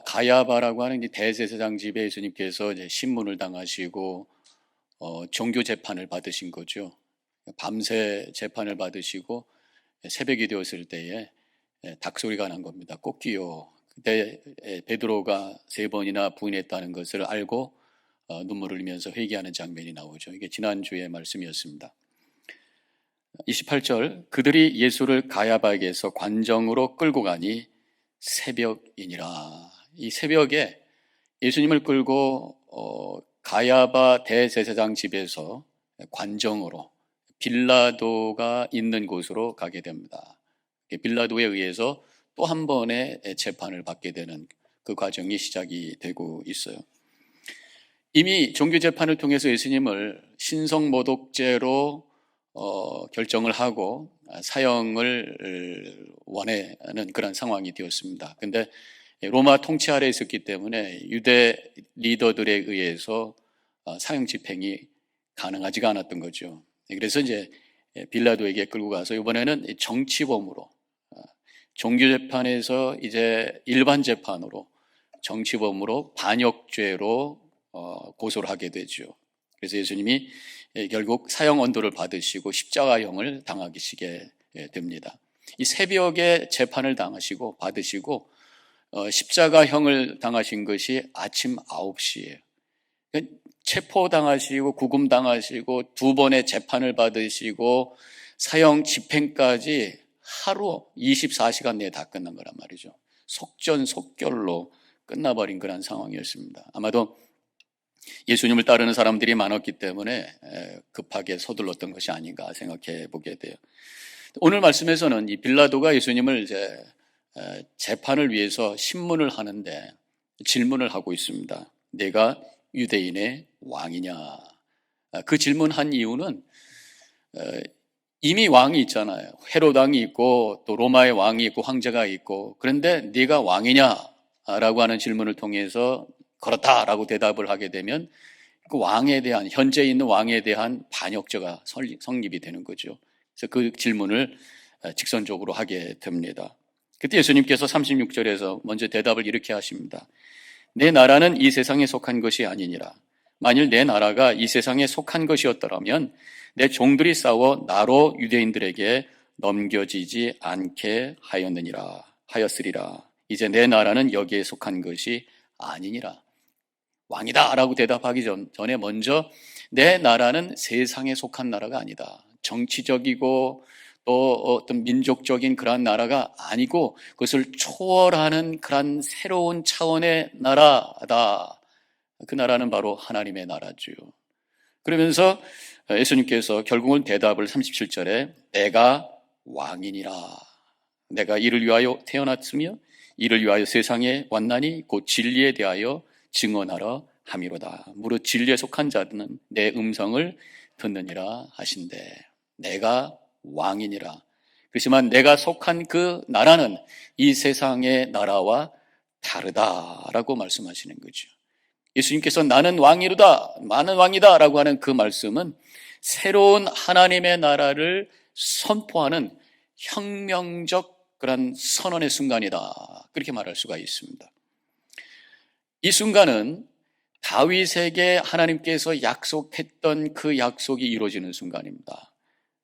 가야바라고 하는 대제사장 집에 예수님께서 이제 신문을 당하시고 종교 재판을 받으신 거죠. 밤새 재판을 받으시고 새벽이 되었을 때에 닭소리가 난 겁니다. 꼭지요. 그때 베드로가 3번이나 부인했다는 것을 알고 눈물을 흘리면서 회개하는 장면이 나오죠. 이게 지난주의 말씀이었습니다. 28절, 그들이 예수를 가야바에게서 관정으로 끌고 가니 새벽이니라. 이 새벽에 예수님을 끌고 가야바 대제사장 집에서 관정으로 빌라도가 있는 곳으로 가게 됩니다. 빌라도에 의해서 또 한 번의 재판을 받게 되는 그 과정이 시작이 되고 있어요. 이미 종교재판을 통해서 예수님을 신성모독죄로 결정을 하고 사형을 원하는 그런 상황이 되었습니다. 근데 로마 통치 아래에 있었기 때문에 유대 리더들에 의해서 사형 집행이 가능하지가 않았던 거죠. 그래서 이제 빌라도에게 끌고 가서 이번에는 정치범으로, 종교재판에서 이제 일반 재판으로 정치범으로 반역죄로 고소를 하게 되죠. 그래서 예수님이 결국 사형 언도를 받으시고 십자가형을 당하시게 됩니다. 이 새벽에 재판을 당하시고 받으시고 십자가형을 당하신 것이 아침 9시예요. 체포당하시고 구금당하시고 2번의 재판을 받으시고 사형 집행까지 하루 24시간 내에 다 끝난 거란 말이죠. 속전속결로 끝나버린 그런 상황이었습니다. 아마도 예수님을 따르는 사람들이 많았기 때문에 급하게 서둘렀던 것이 아닌가 생각해 보게 돼요. 오늘 말씀에서는 이 빌라도가 예수님을 이제 재판을 위해서 신문을 하는데 질문을 하고 있습니다. 내가 유대인의 왕이냐? 그 질문한 이유는 이미 왕이 있잖아요. 헤롯 왕이 있고 또 로마의 왕이 있고 황제가 있고, 그런데 네가 왕이냐라고 하는 질문을 통해서 그렇다라고 대답을 하게 되면 그 왕에 대한, 현재 있는 왕에 대한 반역죄가 성립이 되는 거죠. 그래서 그 질문을 직선적으로 하게 됩니다. 그때 예수님께서 36절에서 먼저 대답을 이렇게 하십니다. 내 나라는 이 세상에 속한 것이 아니니라. 만일 내 나라가 이 세상에 속한 것이었더라면 내 종들이 싸워 나로 유대인들에게 넘겨지지 않게 하였으리라. 이제 내 나라는 여기에 속한 것이 아니니라. 왕이다 라고 대답하기 전에 먼저 내 나라는 세상에 속한 나라가 아니다. 정치적이고 또 어떤 민족적인 그런 나라가 아니고 그것을 초월하는 그런 새로운 차원의 나라다. 그 나라는 바로 하나님의 나라죠. 그러면서 예수님께서 결국은 대답을 37절에 내가 왕이니라. 내가 이를 위하여 태어났으며 이를 위하여 세상에 왔나니 곧 진리에 대하여 증언하러 함이로다. 무릇 진리에 속한 자들은 내 음성을 듣느니라 하신대. 내가 왕이니라. 그렇지만 내가 속한 그 나라는 이 세상의 나라와 다르다라고 말씀하시는 거죠. 예수님께서 나는 왕이로다, 나는 왕이다 라고 하는 그 말씀은 새로운 하나님의 나라를 선포하는 혁명적 그런 선언의 순간이다, 그렇게 말할 수가 있습니다. 이 순간은 다윗에게 하나님께서 약속했던 그 약속이 이루어지는 순간입니다.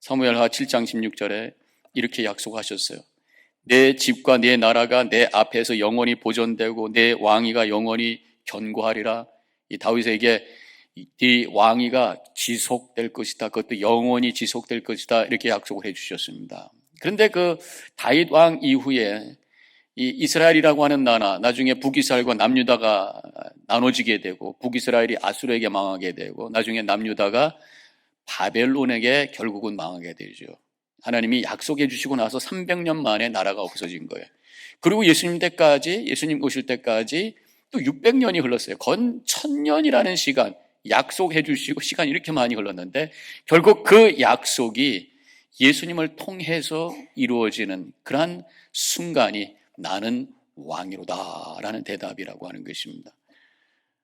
사무엘하 7장 16절에 이렇게 약속하셨어요. 내 집과 내 나라가 내 앞에서 영원히 보존되고 내 왕위가 영원히 견고하리라. 이 다윗에게 이 왕위가 지속될 것이다, 그것도 영원히 지속될 것이다, 이렇게 약속을 해주셨습니다. 그런데 그 다윗 왕 이후에 이 이스라엘이라고 하는 나라, 나중에 북이스라엘과 남유다가 나눠지게 되고 북이스라엘이 아수르에게 망하게 되고 나중에 남유다가 바벨론에게 결국은 망하게 되죠. 하나님이 약속해 주시고 나서 300년 만에 나라가 없어진 거예요. 그리고 예수님 오실 때까지 또 600년이 흘렀어요. 건 1000년이라는 시간, 약속해 주시고 시간이 이렇게 많이 흘렀는데 결국 그 약속이 예수님을 통해서 이루어지는 그러한 순간이 나는 왕이로다라는 대답이라고 하는 것입니다.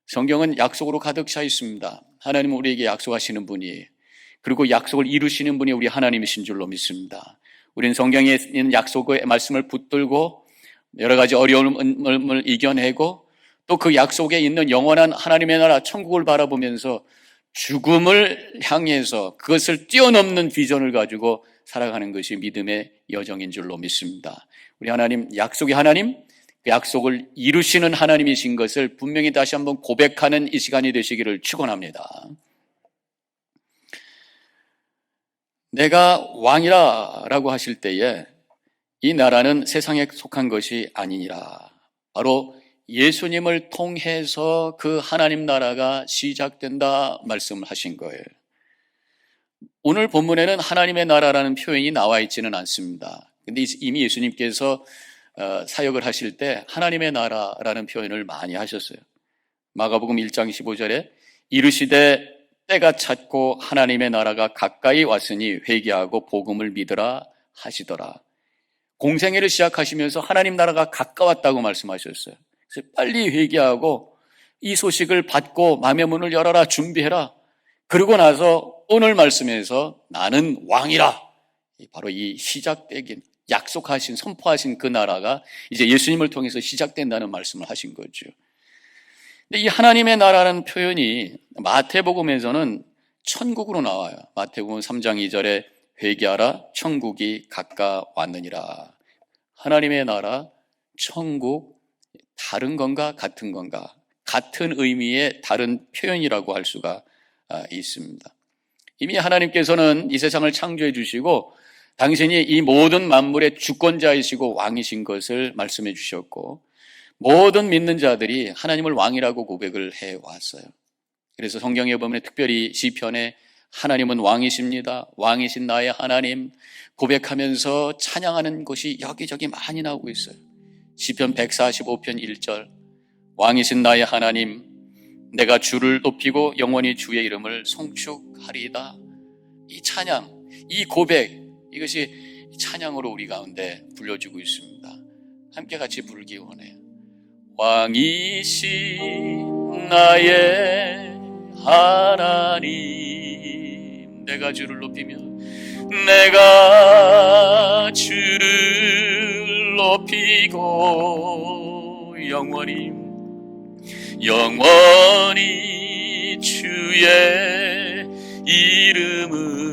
성경은 약속으로 가득 차 있습니다. 하나님은 우리에게 약속하시는 분이에요. 그리고 약속을 이루시는 분이 우리 하나님이신 줄로 믿습니다. 우리는 성경에 있는 약속의 말씀을 붙들고 여러 가지 어려움을 이겨내고 또 그 약속에 있는 영원한 하나님의 나라 천국을 바라보면서 죽음을 향해서 그것을 뛰어넘는 비전을 가지고 살아가는 것이 믿음의 여정인 줄로 믿습니다. 우리 하나님, 약속의 하나님, 그 약속을 이루시는 하나님이신 것을 분명히 다시 한번 고백하는 이 시간이 되시기를 축원합니다. 내가 왕이라라고 하실 때에 이 나라는 세상에 속한 것이 아니니라. 바로 예수님을 통해서 그 하나님 나라가 시작된다 말씀을 하신 거예요. 오늘 본문에는 하나님의 나라라는 표현이 나와 있지는 않습니다. 근데 이미 예수님께서 사역을 하실 때 하나님의 나라라는 표현을 많이 하셨어요. 마가복음 1장 15절에 이르시되 때가 찼고 하나님의 나라가 가까이 왔으니 회개하고 복음을 믿으라 하시더라. 공생애를 시작하시면서 하나님 나라가 가까웠다고 말씀하셨어요. 그래서 빨리 회개하고 이 소식을 받고 마음의 문을 열어라, 준비해라. 그러고 나서 오늘 말씀에서 나는 왕이라. 바로 이 시작되긴 약속하신, 선포하신 그 나라가 이제 예수님을 통해서 시작된다는 말씀을 하신 거죠. 근데 이 하나님의 나라라는 표현이 마태복음에서는 천국으로 나와요. 마태복음 3장 2절에 회개하라, 천국이 가까웠느니라. 하나님의 나라, 천국, 다른 건가 같은 건가? 같은 의미의 다른 표현이라고 할 수가 있습니다. 이미 하나님께서는 이 세상을 창조해 주시고 당신이 이 모든 만물의 주권자이시고 왕이신 것을 말씀해 주셨고 모든 믿는 자들이 하나님을 왕이라고 고백을 해왔어요. 그래서 성경에 보면 특별히 시편에 하나님은 왕이십니다, 왕이신 나의 하나님 고백하면서 찬양하는 것이 여기저기 많이 나오고 있어요. 시편 145편 1절 왕이신 나의 하나님 내가 주를 높이고 영원히 주의 이름을 송축하리이다. 이 찬양, 이 고백, 이것이 찬양으로 우리 가운데 불려지고 있습니다. 함께 같이 부르기 원해요. 왕이신 나의 하나님 내가 주를 높이며 내가 주를 높이고 영원히 주의 이름을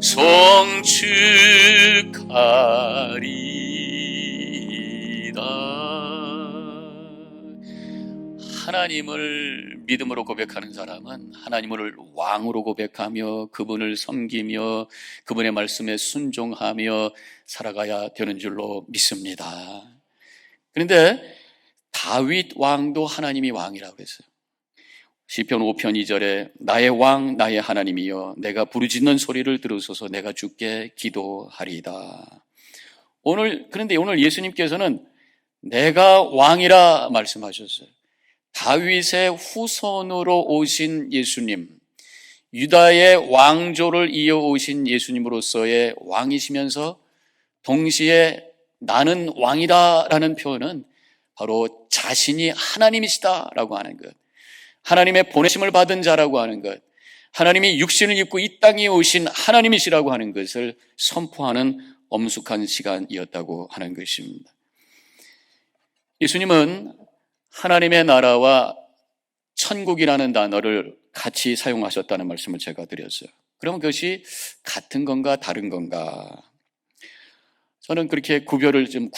송축하리이다. 하나님을 믿음으로 고백하는 사람은 하나님을 왕으로 고백하며 그분을 섬기며 그분의 말씀에 순종하며 살아가야 되는 줄로 믿습니다. 그런데 다윗 왕도 하나님이 왕이라고 했어요. 시편 5편 2절에 나의 왕 나의 하나님이여 내가 부르짖는 소리를 들으소서 내가 주께 기도하리이다. 그런데 오늘 예수님께서는 내가 왕이라 말씀하셨어요. 다윗의 후손으로 오신 예수님, 유다의 왕조를 이어오신 예수님으로서의 왕이시면서 동시에 나는 왕이다라는 표현은 바로 자신이 하나님이시다라고 하는 것, 하나님의 보내심을 받은 자라고 하는 것, 하나님이 육신을 입고 이 땅에 오신 하나님이시라고 하는 것을 선포하는 엄숙한 시간이었다고 하는 것입니다. 예수님은 하나님의 나라와 천국이라는 단어를 같이 사용하셨다는 말씀을 제가 드렸어요. 그러면 그것이 같은 건가 다른 건가? 저는 그렇게 구별을 좀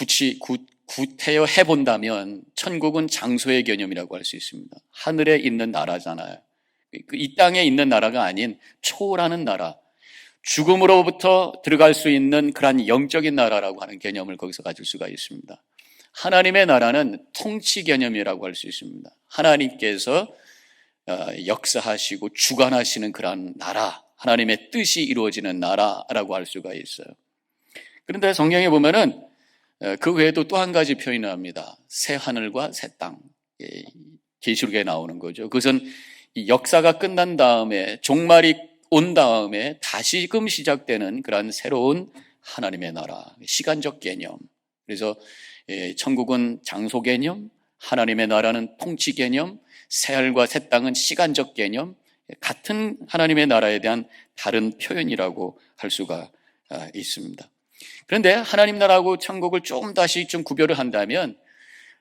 구태여 해본다면 천국은 장소의 개념이라고 할 수 있습니다. 하늘에 있는 나라잖아요. 이 땅에 있는 나라가 아닌 초월하는 나라, 죽음으로부터 들어갈 수 있는 그러한 영적인 나라라고 하는 개념을 거기서 가질 수가 있습니다. 하나님의 나라는 통치 개념이라고 할 수 있습니다. 하나님께서 역사하시고 주관하시는 그러한 나라, 하나님의 뜻이 이루어지는 나라라고 할 수가 있어요. 그런데 성경에 보면은 그 외에도 또 한 가지 표현을 합니다. 새 하늘과 새 땅. 계시록에 나오는 거죠. 그것은 이 역사가 끝난 다음에 종말이 온 다음에 다시금 시작되는 그런 새로운 하나님의 나라, 시간적 개념. 그래서 천국은 장소 개념, 하나님의 나라는 통치 개념, 새 하늘과 새 땅은 시간적 개념, 같은 하나님의 나라에 대한 다른 표현이라고 할 수가 있습니다. 그런데 하나님 나라하고 천국을 조금 다시 좀 구별을 한다면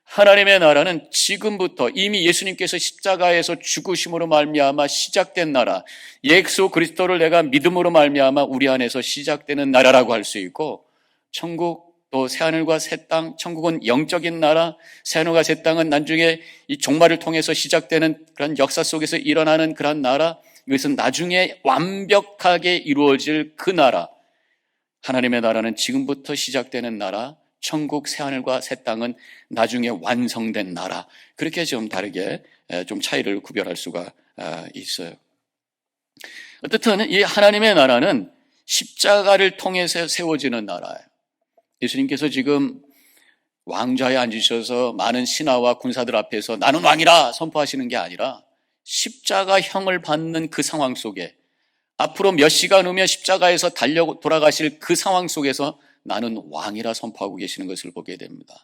하나님의 나라는 지금부터 이미 예수님께서 십자가에서 죽으심으로 말미암아 시작된 나라, 예수 그리스도를 내가 믿음으로 말미암아 우리 안에서 시작되는 나라라고 할 수 있고, 천국 또 새하늘과 새 땅, 천국은 영적인 나라, 새하늘과 새 땅은 나중에 이 종말을 통해서 시작되는 그런 역사 속에서 일어나는 그런 나라, 이것은 나중에 완벽하게 이루어질 그 나라. 하나님의 나라는 지금부터 시작되는 나라, 천국 새하늘과 새 땅은 나중에 완성된 나라. 그렇게 좀 다르게 좀 차이를 구별할 수가 있어요. 어쨌든 이 하나님의 나라는 십자가를 통해서 세워지는 나라예요. 예수님께서 지금 왕좌에 앉으셔서 많은 신하와 군사들 앞에서 나는 왕이라 선포하시는 게 아니라 십자가형을 받는 그 상황 속에 앞으로 몇 시간 후면 십자가에서 달려 돌아가실 그 상황 속에서 나는 왕이라 선포하고 계시는 것을 보게 됩니다.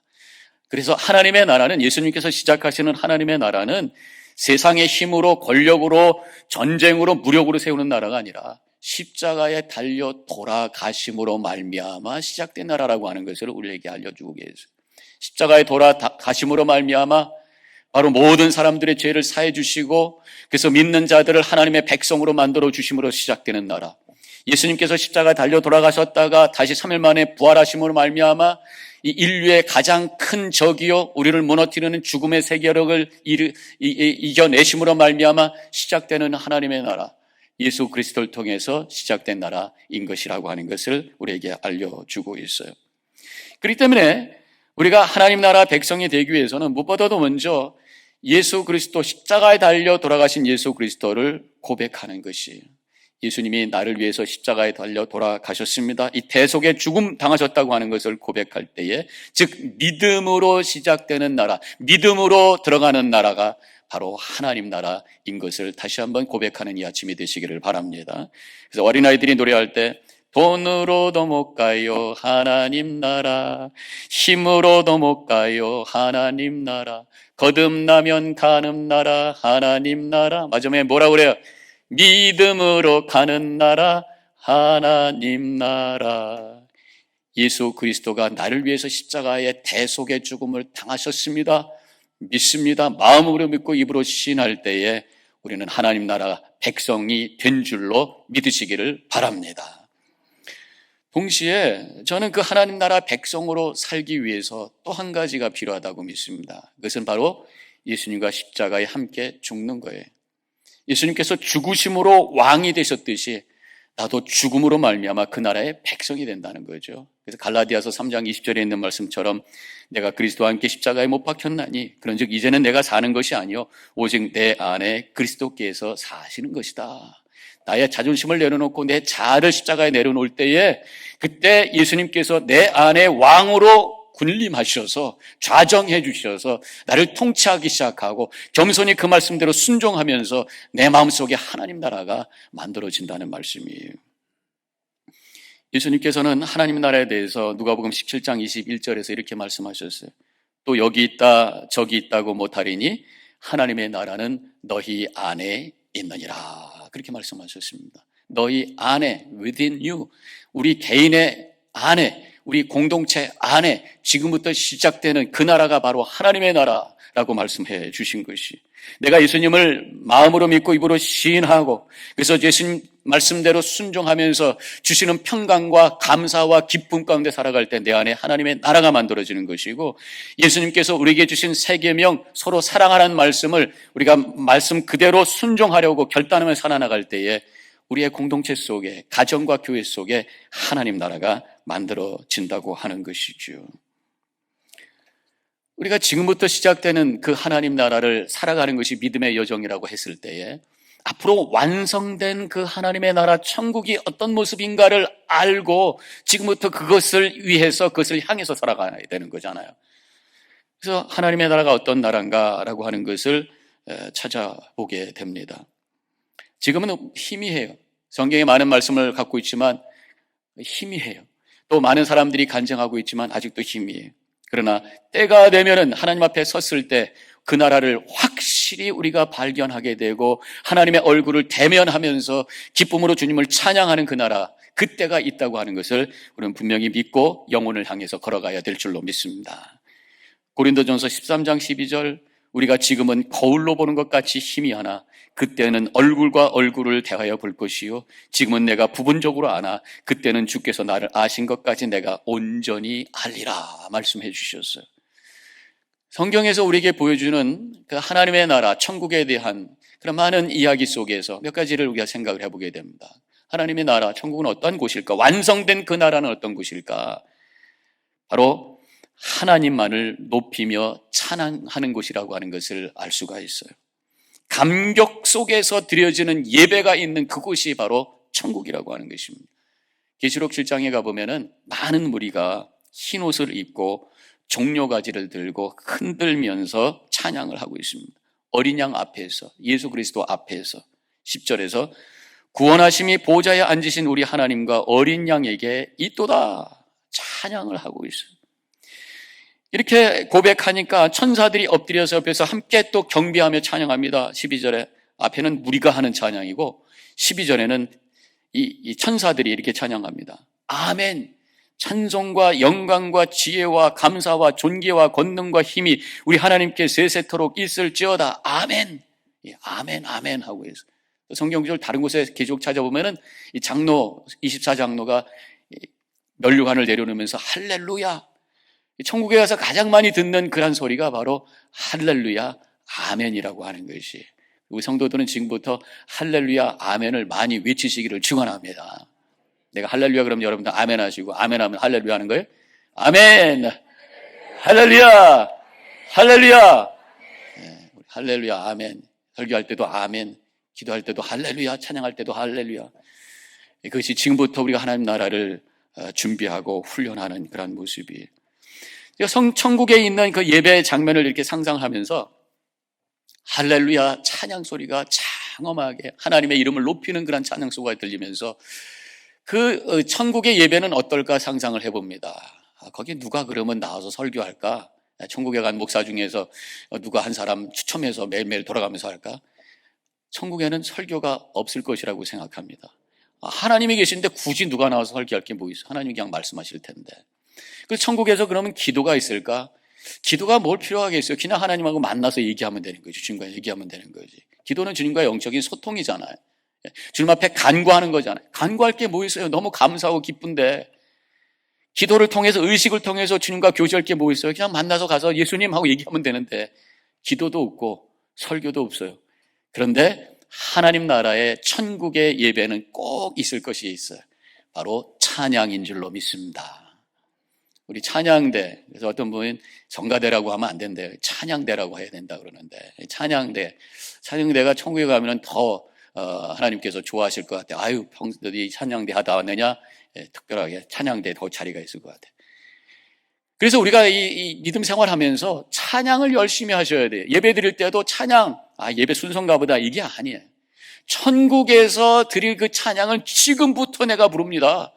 그래서 하나님의 나라는, 예수님께서 시작하시는 하나님의 나라는 세상의 힘으로, 권력으로, 전쟁으로, 무력으로 세우는 나라가 아니라 십자가에 달려 돌아가심으로 말미암아 시작된 나라라고 하는 것을 우리에게 알려주고 계세요. 십자가에 돌아가심으로 말미암아 바로 모든 사람들의 죄를 사해 주시고, 그래서 믿는 자들을 하나님의 백성으로 만들어 주심으로 시작되는 나라. 예수님께서 십자가에 달려 돌아가셨다가 다시 3일 만에 부활하심으로 말미암아 이 인류의 가장 큰 적이요 우리를 무너뜨리는 죽음의 세계력을 이겨내심으로 말미암아 시작되는 하나님의 나라, 예수 그리스도를 통해서 시작된 나라인 것이라고 하는 것을 우리에게 알려주고 있어요. 그렇기 때문에 우리가 하나님 나라 백성이 되기 위해서는 무엇보다도 먼저 예수 그리스도, 십자가에 달려 돌아가신 예수 그리스도를 고백하는 것이에요. 예수님이 나를 위해서 십자가에 달려 돌아가셨습니다. 이 대속의 죽음 당하셨다고 하는 것을 고백할 때에, 즉 믿음으로 시작되는 나라, 믿음으로 들어가는 나라가 바로 하나님 나라인 것을 다시 한번 고백하는 이 아침이 되시기를 바랍니다. 그래서 어린아이들이 노래할 때 돈으로도 못 가요 하나님 나라, 힘으로도 못 가요 하나님 나라, 거듭나면 가는 나라 하나님 나라, 마지막에 뭐라고 그래요? 믿음으로 가는 나라 하나님 나라. 예수 그리스도가 나를 위해서 십자가의 대속의 죽음을 당하셨습니다. 믿습니다. 마음으로 믿고 입으로 시인할 때에 우리는 하나님 나라 백성이 된 줄로 믿으시기를 바랍니다. 동시에 저는 그 하나님 나라 백성으로 살기 위해서 또 한 가지가 필요하다고 믿습니다. 그것은 바로 예수님과 십자가에 함께 죽는 거예요. 예수님께서 죽으심으로 왕이 되셨듯이 나도 죽음으로 말미암아 그 나라의 백성이 된다는 거죠. 그래서 갈라디아서 3장 20절에 있는 말씀처럼 내가 그리스도와 함께 십자가에 못 박혔나니 그런즉 이제는 내가 사는 것이 아니요 오직 내 안에 그리스도께서 사시는 것이다. 나의 자존심을 내려놓고 내 자아를 십자가에 내려놓을 때에 그때 예수님께서 내 안에 왕으로 군림하셔서 좌정해 주셔서 나를 통치하기 시작하고 겸손히 그 말씀대로 순종하면서 내 마음속에 하나님 나라가 만들어진다는 말씀이에요. 예수님께서는 하나님 나라에 대해서 누가복음 17장 21절에서 이렇게 말씀하셨어요. 또 여기 있다 저기 있다고 못하리니 하나님의 나라는 너희 안에 있느니라. 그렇게 말씀하셨습니다. 너희 안에, within you, 우리 개인의 안에, 우리 공동체 안에 지금부터 시작되는 그 나라가 바로 하나님의 나라라고 말씀해 주신 것이, 내가 예수님을 마음으로 믿고 입으로 시인하고 그래서 예수님 말씀대로 순종하면서 주시는 평강과 감사와 기쁨 가운데 살아갈 때 내 안에 하나님의 나라가 만들어지는 것이고, 예수님께서 우리에게 주신 세 계명, 서로 사랑하라는 말씀을 우리가 말씀 그대로 순종하려고 결단하며 살아나갈 때에 우리의 공동체 속에, 가정과 교회 속에 하나님 나라가 만들어진다고 하는 것이죠. 우리가 지금부터 시작되는 그 하나님 나라를 살아가는 것이 믿음의 여정이라고 했을 때에 앞으로 완성된 그 하나님의 나라 천국이 어떤 모습인가를 알고 지금부터 그것을 위해서, 그것을 향해서 살아가야 되는 거잖아요. 그래서 하나님의 나라가 어떤 나라인가라고 하는 것을 찾아보게 됩니다. 지금은 희미해요. 성경에 많은 말씀을 갖고 있지만 희미해요. 또 많은 사람들이 간증하고 있지만 아직도 희미해요. 그러나 때가 되면은 하나님 앞에 섰을 때 그 나라를 확실히 우리가 발견하게 되고 하나님의 얼굴을 대면하면서 기쁨으로 주님을 찬양하는 그 나라, 그때가 있다고 하는 것을 우리는 분명히 믿고 영혼을 향해서 걸어가야 될 줄로 믿습니다. 고린도전서 13장 12절, 우리가 지금은 거울로 보는 것 같이 희미하나 그때는 얼굴과 얼굴을 대하여 볼 것이요 지금은 내가 부분적으로 아나 그때는 주께서 나를 아신 것까지 내가 온전히 알리라 말씀해 주셨어요. 성경에서 우리에게 보여주는 그 하나님의 나라, 천국에 대한 그런 많은 이야기 속에서 몇 가지를 우리가 생각을 해보게 됩니다. 하나님의 나라, 천국은 어떤 곳일까? 완성된 그 나라는 어떤 곳일까? 바로 하나님만을 높이며 찬양하는 곳이라고 하는 것을 알 수가 있어요. 감격 속에서 드려지는 예배가 있는 그곳이 바로 천국이라고 하는 것입니다. 계시록 7장에 가보면은 많은 무리가 흰 옷을 입고 종려가지를 들고 흔들면서 찬양을 하고 있습니다. 어린 양 앞에서, 예수 그리스도 앞에서 10절에서 구원하심이 보좌에 앉으신 우리 하나님과 어린 양에게 있도다 찬양을 하고 있어요. 이렇게 고백하니까 천사들이 엎드려서 옆에서 함께 또 경배하며 찬양합니다. 12절에 앞에는 무리가 하는 찬양이고 12절에는 이 천사들이 이렇게 찬양합니다. 아멘. 찬송과 영광과 지혜와 감사와 존귀와 권능과 힘이 우리 하나님께 세세토록 있을지어다. 아멘. 아멘, 아멘 하고 있어요. 성경구절 다른 곳에 계속 찾아보면은 이 장로 24장로가 면류관을 내려놓으면서 할렐루야. 천국에 가서 가장 많이 듣는 그런 소리가 바로 할렐루야, 아멘이라고 하는 것이. 우리 성도들은 지금부터 할렐루야, 아멘을 많이 외치시기를 축원합니다. 내가 할렐루야 그러면 여러분들 아멘 하시고 아멘 하면 할렐루야 하는 거예요? 아멘! 할렐루야! 할렐루야! 네, 할렐루야, 아멘. 설교할 때도 아멘, 기도할 때도 할렐루야, 찬양할 때도 할렐루야. 그것이 지금부터 우리가 하나님 나라를 준비하고 훈련하는 그런 모습이에요. 천국에 있는 그 예배 장면을 이렇게 상상하면서 할렐루야 찬양 소리가 장엄하게 하나님의 이름을 높이는 그런 찬양 소리가 들리면서 그 천국의 예배는 어떨까 상상을 해봅니다. 거기 누가 그러면 나와서 설교할까? 천국에 간 목사 중에서 누가 한 사람 추첨해서 매일매일 돌아가면서 할까? 천국에는 설교가 없을 것이라고 생각합니다. 하나님이 계신데 굳이 누가 나와서 설교할 게 뭐 있어? 하나님이 그냥 말씀하실 텐데. 그 천국에서 그러면 기도가 있을까? 기도가 뭘 필요하겠어요? 그냥 하나님하고 만나서 얘기하면 되는 거죠. 주님과 얘기하면 되는 거지. 기도는 주님과의 영적인 소통이잖아요. 주님 앞에 간구하는 거잖아요. 간구할 게 뭐 있어요? 너무 감사하고 기쁜데 기도를 통해서 의식을 통해서 주님과 교제할 게 뭐 있어요? 그냥 만나서 가서 예수님하고 얘기하면 되는데 기도도 없고 설교도 없어요. 그런데 하나님 나라의 천국의 예배는 꼭 있을 것이 있어요. 바로 찬양인 줄로 믿습니다. 우리 찬양대, 그래서 어떤 분은 성가대라고 하면 안 된대요. 찬양대라고 해야 된다 그러는데 찬양대가 천국에 가면 더 하나님께서 좋아하실 것 같아요. 아유, 평소에 찬양대 하다 왔느냐? 특별하게 찬양대에 더 자리가 있을 것 같아요. 그래서 우리가 이 믿음 생활하면서 찬양을 열심히 하셔야 돼요. 예배 드릴 때도 찬양, 예배 순서인가 보다 이게 아니에요. 천국에서 드릴 그 찬양을 지금부터 내가 부릅니다.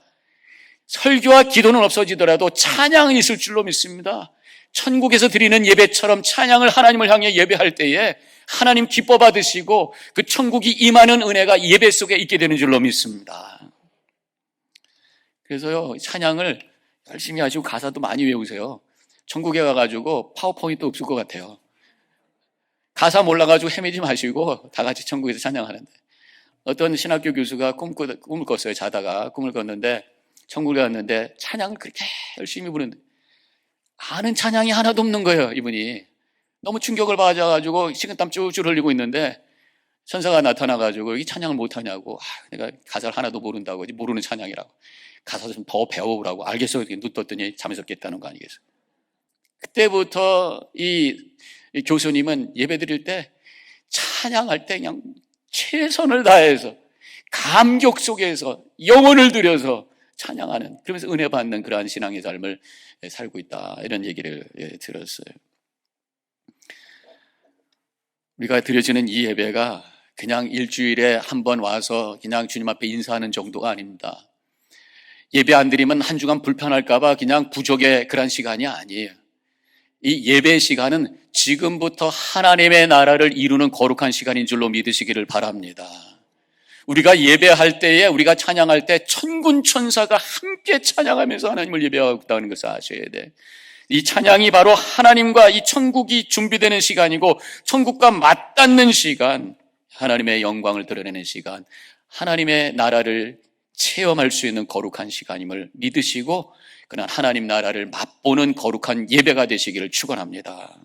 설교와 기도는 없어지더라도 찬양은 있을 줄로 믿습니다. 천국에서 드리는 예배처럼 찬양을 하나님을 향해 예배할 때에 하나님 기뻐 받으시고 그 천국이 임하는 은혜가 예배 속에 있게 되는 줄로 믿습니다. 그래서요, 찬양을 열심히 하시고 가사도 많이 외우세요. 천국에 가가지고 파워포인트 없을 것 같아요. 가사 몰라가지고 헤매지 마시고 다 같이 천국에서 찬양하는데, 어떤 신학교 교수가 꿈을 꿨어요. 자다가 꿈을 꿨는데 천국에 갔는데 찬양을 그렇게 열심히 부르는데 아는 찬양이 하나도 없는 거예요. 이분이 너무 충격을 받아가지고 식은땀 쭈쭈 흘리고 있는데 천사가 나타나가지고 이 찬양을 못하냐고, 내가 가사를 하나도 모른다고, 모르는 찬양이라고, 가사 좀 더 배워보라고. 알겠어. 이렇게 눈 떴더니 잠에서 깼다는 거 아니겠어요? 그때부터 이 교수님은 예배 드릴 때 찬양할 때 그냥 최선을 다해서 감격 속에서 영혼을 들여서 찬양하는, 그러면서 은혜 받는 그러한 신앙의 삶을 살고 있다, 이런 얘기를 들었어요. 우리가 드려지는 이 예배가 그냥 일주일에 한 번 와서 그냥 주님 앞에 인사하는 정도가 아닙니다. 예배 안 드리면 한 주간 불편할까 봐 그냥 부족의 그런 시간이 아니에요. 이 예배 시간은 지금부터 하나님의 나라를 이루는 거룩한 시간인 줄로 믿으시기를 바랍니다. 우리가 예배할 때에, 우리가 찬양할 때 천군 천사가 함께 찬양하면서 하나님을 예배하고 있다는 것을 아셔야 돼. 이 찬양이 바로 하나님과 이 천국이 준비되는 시간이고, 천국과 맞닿는 시간, 하나님의 영광을 드러내는 시간, 하나님의 나라를 체험할 수 있는 거룩한 시간임을 믿으시고, 그런 하나님 나라를 맛보는 거룩한 예배가 되시기를 축원합니다.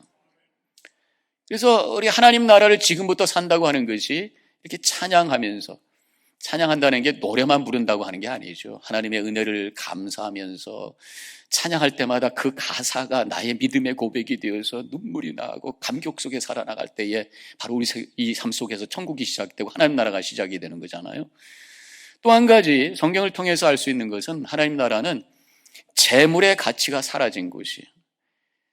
그래서 우리 하나님 나라를 지금부터 산다고 하는 것이 이렇게 찬양하면서, 찬양한다는 게 노래만 부른다고 하는 게 아니죠. 하나님의 은혜를 감사하면서 찬양할 때마다 그 가사가 나의 믿음의 고백이 되어서 눈물이 나고 감격 속에 살아나갈 때에 바로 우리 이 삶 속에서 천국이 시작되고 하나님 나라가 시작이 되는 거잖아요. 또 한 가지 성경을 통해서 알 수 있는 것은, 하나님 나라는 재물의 가치가 사라진 곳이에요.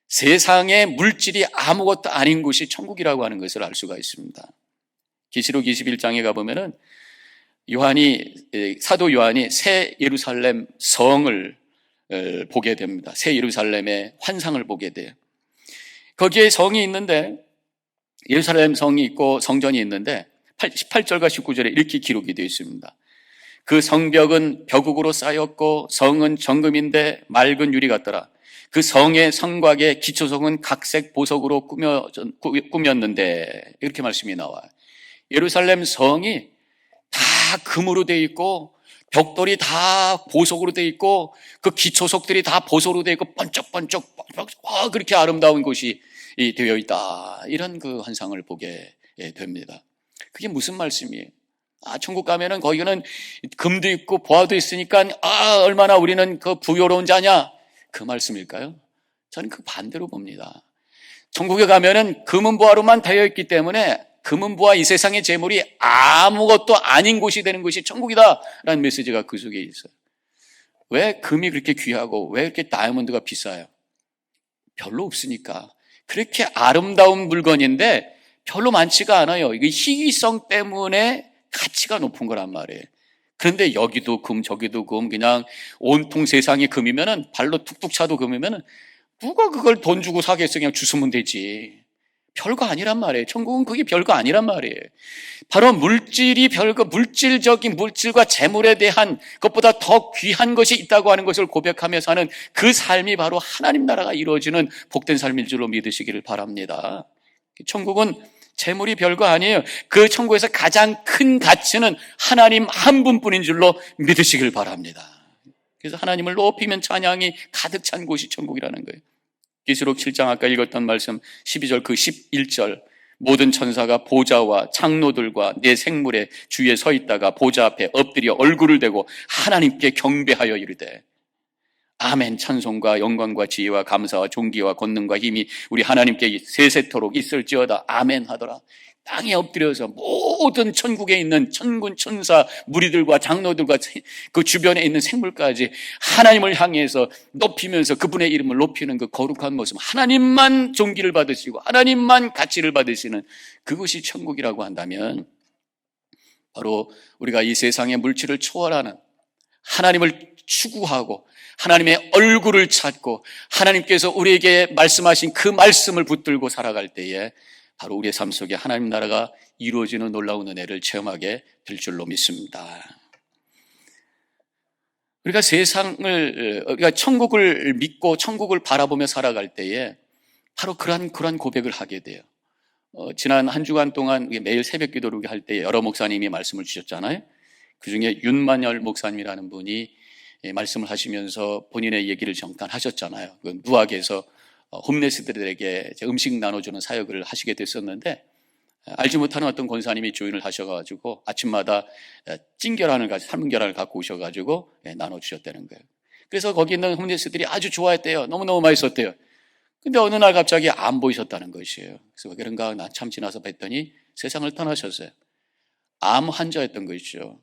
세상의 물질이 아무것도 아닌 곳이 천국이라고 하는 것을 알 수가 있습니다. 계시록 21장에 가보면은 사도 요한이 새 예루살렘 성을 보게 됩니다. 새 예루살렘의 환상을 보게 돼요. 거기에 성이 있는데, 예루살렘 성이 있고 성전이 있는데 18절과 19절에 이렇게 기록이 되어 있습니다. 그 성벽은 벼국으로 쌓였고 성은 정금인데 맑은 유리 같더라. 그 성의 성곽의 기초석은 각색 보석으로 꾸몄는데, 이렇게 말씀이 나와요. 예루살렘 성이 다 금으로 되어 있고, 벽돌이 다 보석으로 되어 있고, 그 기초석들이 다 보석으로 되어 있고, 번쩍번쩍 그렇게 아름다운 곳이 되어 있다. 이런 그 환상을 보게 됩니다. 그게 무슨 말씀이에요? 천국 가면은 거기는 금도 있고 보화도 있으니까 얼마나 우리는 그 부유로운 자냐, 그 말씀일까요? 저는 그 반대로 봅니다. 천국에 가면은 금은 보화로만 되어 있기 때문에 금은 보화, 이 세상의 재물이 아무것도 아닌 곳이 되는 것이 천국이다라는 메시지가 그 속에 있어요. 왜 금이 그렇게 귀하고 왜 이렇게 다이아몬드가 비싸요? 별로 없으니까. 그렇게 아름다운 물건인데 별로 많지가 않아요. 이게 희귀성 때문에 가치가 높은 거란 말이에요. 그런데 여기도 금, 저기도 금, 그냥 온통 세상이 금이면은, 발로 툭툭 차도 금이면은 누가 그걸 돈 주고 사겠어? 그냥 주스면 되지. 별거 아니란 말이에요. 천국은 그게 별거 아니란 말이에요. 바로 물질적인 물질과 재물에 대한 것보다 더 귀한 것이 있다고 하는 것을 고백하며 사는 그 삶이 바로 하나님 나라가 이루어지는 복된 삶일 줄로 믿으시기를 바랍니다. 천국은 재물이 별거 아니에요. 그 천국에서 가장 큰 가치는 하나님 한 분뿐인 줄로 믿으시길 바랍니다. 그래서 하나님을 높이면 찬양이 가득 찬 곳이 천국이라는 거예요. 계시록 7장 아까 읽었던 말씀 12절 그 11절, 모든 천사가 보좌와 장로들과 내 생물의 주위에 서 있다가 보좌 앞에 엎드려 얼굴을 대고 하나님께 경배하여 이르되, 아멘. 찬송과 영광과 지혜와 감사와 존귀와 권능과 힘이 우리 하나님께 세세토록 있을지어다. 아멘 하더라. 땅에 엎드려서 모든 천국에 있는 천군 천사 무리들과 장로들과 그 주변에 있는 생물까지 하나님을 향해서 높이면서 그분의 이름을 높이는 그 거룩한 모습, 하나님만 존귀를 받으시고 하나님만 가치를 받으시는 그것이 천국이라고 한다면, 바로 우리가 이 세상의 물질을 초월하는, 하나님을 추구하고 하나님의 얼굴을 찾고 하나님께서 우리에게 말씀하신 그 말씀을 붙들고 살아갈 때에 바로 우리의 삶 속에 하나님 나라가 이루어지는 놀라운 은혜를 체험하게 될 줄로 믿습니다. 우리가 우리가 천국을 믿고 천국을 바라보며 살아갈 때에 바로 그러한 고백을 하게 돼요. 지난 한 주간 동안 매일 새벽 기도를 할 때 여러 목사님이 말씀을 주셨잖아요. 그 중에 윤만열 목사님이라는 분이 말씀을 하시면서 본인의 얘기를 잠깐 하셨잖아요. 그 누악에서 홈레스들에게 음식 나눠주는 사역을 하시게 됐었는데, 알지 못하는 어떤 권사님이 조인을 하셔가지고 아침마다 삶은 계란을 갖고 오셔가지고 나눠주셨다는 거예요. 그래서 거기 있는 홈레스들이 아주 좋아했대요. 너무너무 맛있었대요. 근데 어느 날 갑자기 안 보이셨다는 것이에요. 그래서 왜 그런가 한참 지나서 뵀더니 세상을 떠나셨어요. 암 환자였던 것이죠.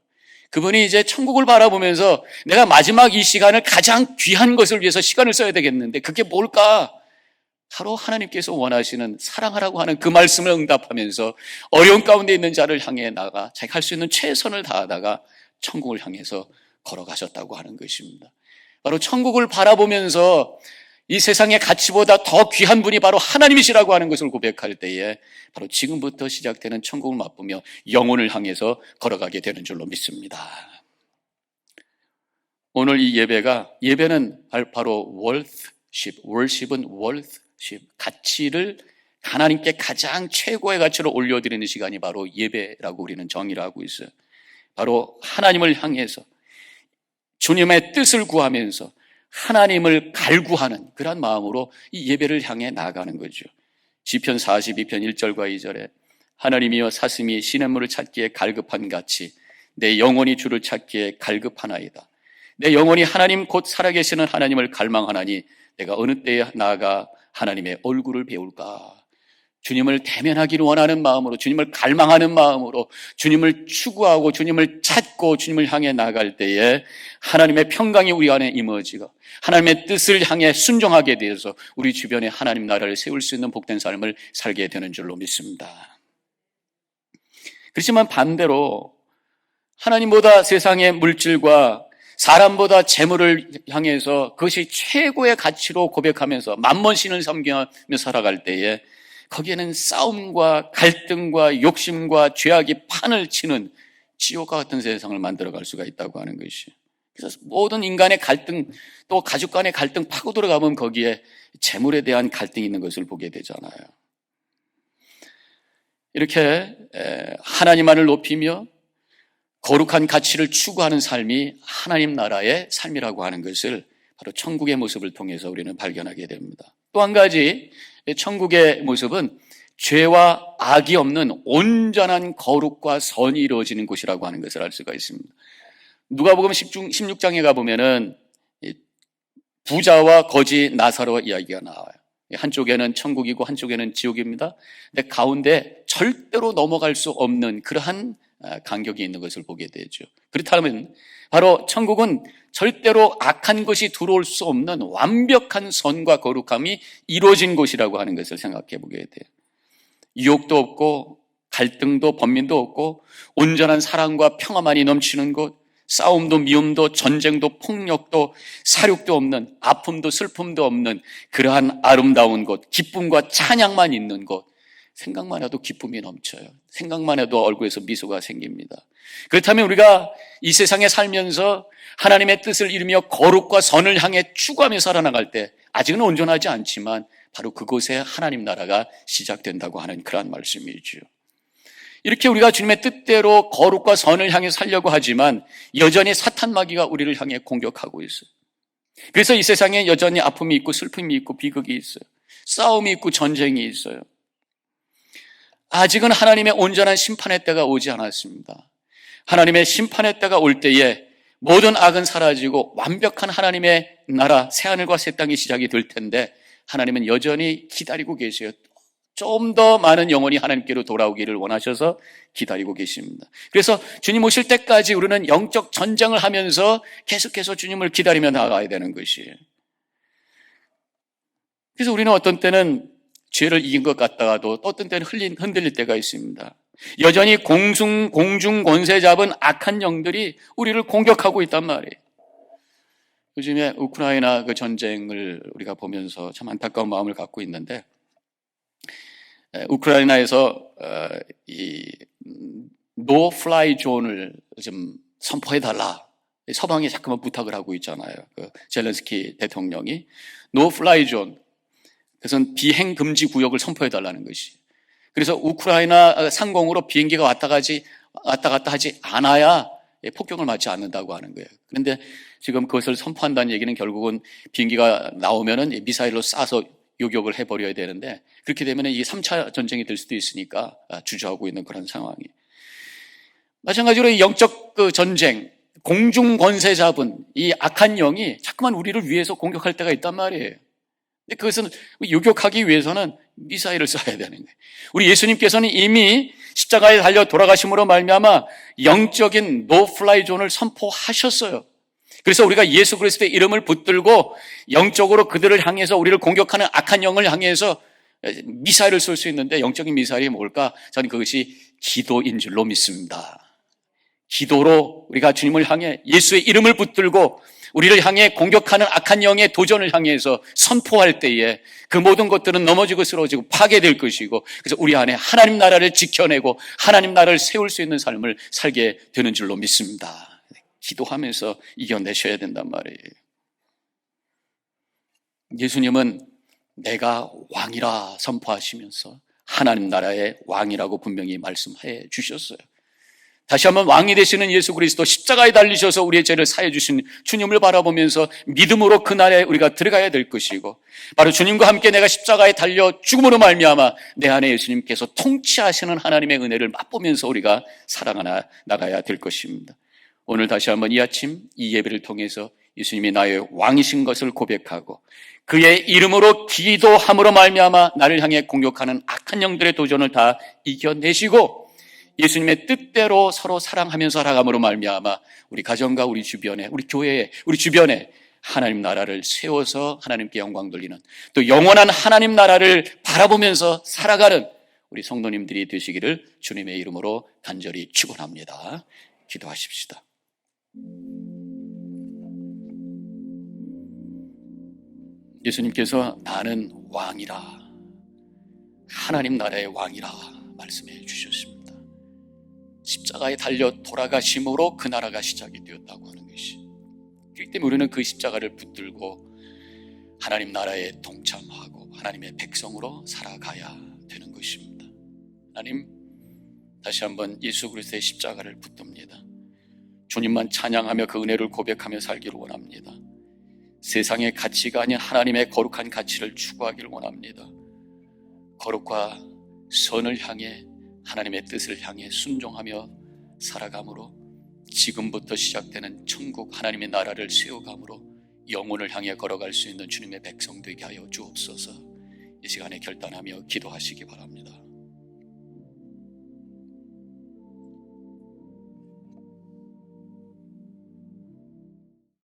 그분이 이제 천국을 바라보면서 내가 마지막 이 시간을 가장 귀한 것을 위해서 시간을 써야 되겠는데 그게 뭘까? 바로 하나님께서 원하시는 사랑하라고 하는 그 말씀을 응답하면서 어려운 가운데 있는 자를 향해 나가 자기가 할 수 있는 최선을 다하다가 천국을 향해서 걸어가셨다고 하는 것입니다. 바로 천국을 바라보면서 이 세상의 가치보다 더 귀한 분이 바로 하나님이시라고 하는 것을 고백할 때에 바로 지금부터 시작되는 천국을 맛보며 영혼을 향해서 걸어가게 되는 줄로 믿습니다. 오늘 이 예배는 바로 worship은 worship, 가치를 하나님께 가장 최고의 가치로 올려드리는 시간이 바로 예배라고 우리는 정의를 하고 있어요. 바로 하나님을 향해서 주님의 뜻을 구하면서 하나님을 갈구하는 그런 마음으로 이 예배를 향해 나아가는 거죠. 시편 42편 1절과 2절에 하나님이여 사슴이 시냇물을 찾기에 갈급한 같이 내 영혼이 주를 찾기에 갈급하나이다. 내 영혼이 하나님 곧 살아계시는 하나님을 갈망하나니 내가 어느 때에 나아가 하나님의 얼굴을 배울까. 주님을 대면하기를 원하는 마음으로, 주님을 갈망하는 마음으로, 주님을 추구하고 주님을 찾고 주님을 향해 나아갈 때에 하나님의 평강이 우리 안에 임어지고 하나님의 뜻을 향해 순종하게 되어서 우리 주변에 하나님 나라를 세울 수 있는 복된 삶을 살게 되는 줄로 믿습니다. 그렇지만 반대로 하나님보다 세상의 물질과 사람보다 재물을 향해서 그것이 최고의 가치로 고백하면서 만몬신을 섬기며 살아갈 때에 거기에는 싸움과 갈등과 욕심과 죄악이 판을 치는 지옥과 같은 세상을 만들어갈 수가 있다고 하는 것이. 그래서 모든 인간의 갈등, 또 가족 간의 갈등 파고 들어가면 거기에 재물에 대한 갈등이 있는 것을 보게 되잖아요. 이렇게 하나님만을 높이며 거룩한 가치를 추구하는 삶이 하나님 나라의 삶이라고 하는 것을 바로 천국의 모습을 통해서 우리는 발견하게 됩니다. 또 한 가지 천국의 모습은 죄와 악이 없는 온전한 거룩과 선이 이루어지는 곳이라고 하는 것을 알 수가 있습니다. 누가복음 16장에 가보면은 부자와 거지 나사로 이야기가 나와요. 한쪽에는 천국이고 한쪽에는 지옥입니다. 근데 가운데 절대로 넘어갈 수 없는 그러한 간격이 있는 것을 보게 되죠. 그렇다면 바로 천국은 절대로 악한 것이 들어올 수 없는 완벽한 선과 거룩함이 이루어진 곳이라고 하는 것을 생각해 보게 돼요. 유혹도 없고 갈등도 번민도 없고 온전한 사랑과 평화만이 넘치는 곳, 싸움도 미움도 전쟁도 폭력도 사륙도 없는, 아픔도 슬픔도 없는 그러한 아름다운 곳, 기쁨과 찬양만 있는 곳. 생각만 해도 기쁨이 넘쳐요. 생각만 해도 얼굴에서 미소가 생깁니다. 그렇다면 우리가 이 세상에 살면서 하나님의 뜻을 이루며 거룩과 선을 향해 추구하며 살아나갈 때 아직은 온전하지 않지만 바로 그곳에 하나님 나라가 시작된다고 하는 그러한 말씀이죠. 이렇게 우리가 주님의 뜻대로 거룩과 선을 향해 살려고 하지만 여전히 사탄 마귀가 우리를 향해 공격하고 있어요. 그래서 이 세상에 여전히 아픔이 있고 슬픔이 있고 비극이 있어요. 싸움이 있고 전쟁이 있어요. 아직은 하나님의 온전한 심판의 때가 오지 않았습니다. 하나님의 심판의 때가 올 때에 모든 악은 사라지고 완벽한 하나님의 나라, 새하늘과 새 땅이 시작이 될 텐데 하나님은 여전히 기다리고 계세요. 좀 더 많은 영혼이 하나님께로 돌아오기를 원하셔서 기다리고 계십니다. 그래서 주님 오실 때까지 우리는 영적 전쟁을 하면서 계속해서 주님을 기다리며 나아가야 되는 것이에요. 그래서 우리는 어떤 때는 죄를 이긴 것 같다가도 또 어떤 때는 흔들릴 때가 있습니다. 여전히 공중 권세 잡은 악한 영들이 우리를 공격하고 있단 말이에요. 요즘에 우크라이나 그 전쟁을 우리가 보면서 참 안타까운 마음을 갖고 있는데 우크라이나에서 이 노 플라이 존을 좀 선포해달라. 서방이 자꾸만 부탁을 하고 있잖아요. 그 젤렌스키 대통령이 노 플라이 존, 그것은 비행 금지 구역을 선포해달라는 것이. 그래서 우크라이나 상공으로 비행기가 왔다 갔다 하지 않아야 폭격을 맞지 않는다고 하는 거예요. 그런데 지금 그것을 선포한다는 얘기는 결국은 비행기가 나오면은 미사일로 쏴서 요격을 해버려야 되는데 그렇게 되면 이게 3차 전쟁이 될 수도 있으니까 주저하고 있는 그런 상황이. 마찬가지로 이 영적 그 전쟁, 공중 권세 잡은 이 악한 영이 자꾸만 우리를 위해서 공격할 때가 있단 말이에요. 근데 그것은 요격하기 위해서는 미사일을 쏴야 되는 거예요. 우리 예수님께서는 이미 십자가에 달려 돌아가심으로 말미암아 영적인 노플라이 존을 선포하셨어요. 그래서 우리가 예수 그리스도의 이름을 붙들고 영적으로 그들을 향해서 우리를 공격하는 악한 영을 향해서 미사일을 쏠 수 있는데 영적인 미사일이 뭘까? 저는 그것이 기도인 줄로 믿습니다. 기도로 우리가 주님을 향해 예수의 이름을 붙들고 우리를 향해 공격하는 악한 영의 도전을 향해서 선포할 때에 그 모든 것들은 넘어지고 쓰러지고 파괴될 것이고, 그래서 우리 안에 하나님 나라를 지켜내고 하나님 나라를 세울 수 있는 삶을 살게 되는 줄로 믿습니다. 기도하면서 이겨내셔야 된단 말이에요. 예수님은 내가 왕이라 선포하시면서 하나님 나라의 왕이라고 분명히 말씀해 주셨어요. 다시 한번 왕이 되시는 예수 그리스도, 십자가에 달리셔서 우리의 죄를 사해 주신 주님을 바라보면서 믿음으로 그날에 우리가 들어가야 될 것이고, 바로 주님과 함께 내가 십자가에 달려 죽음으로 말미암아 내 안에 예수님께서 통치하시는 하나님의 은혜를 맛보면서 우리가 살아나가야 될 것입니다. 오늘 다시 한번 이 아침 이 예배를 통해서 예수님이 나의 왕이신 것을 고백하고 그의 이름으로 기도함으로 말미암아 나를 향해 공격하는 악한 영들의 도전을 다 이겨내시고 예수님의 뜻대로 서로 사랑하면서 살아감으로 말미암아 우리 가정과 우리 주변에, 우리 교회에, 우리 주변에 하나님 나라를 세워서 하나님께 영광 돌리는, 또 영원한 하나님 나라를 바라보면서 살아가는 우리 성도님들이 되시기를 주님의 이름으로 간절히 축원합니다. 기도하십시다. 예수님께서 나는 왕이라, 하나님 나라의 왕이라 말씀해 주셨습니다. 십자가에 달려 돌아가심으로 그 나라가 시작이 되었다고 하는 것이, 그렇기 때문에 우리는 그 십자가를 붙들고 하나님 나라에 동참하고 하나님의 백성으로 살아가야 되는 것입니다. 하나님, 다시 한번 예수 그리스도의 십자가를 붙듭니다. 주님만 찬양하며 그 은혜를 고백하며 살기를 원합니다. 세상의 가치가 아닌 하나님의 거룩한 가치를 추구하기를 원합니다. 거룩과 선을 향해, 하나님의 뜻을 향해 순종하며 살아감으로 지금부터 시작되는 천국 하나님의 나라를 세워감으로 영혼을 향해 걸어갈 수 있는 주님의 백성 되게 하여 주옵소서. 이 시간에 결단하며 기도하시기 바랍니다.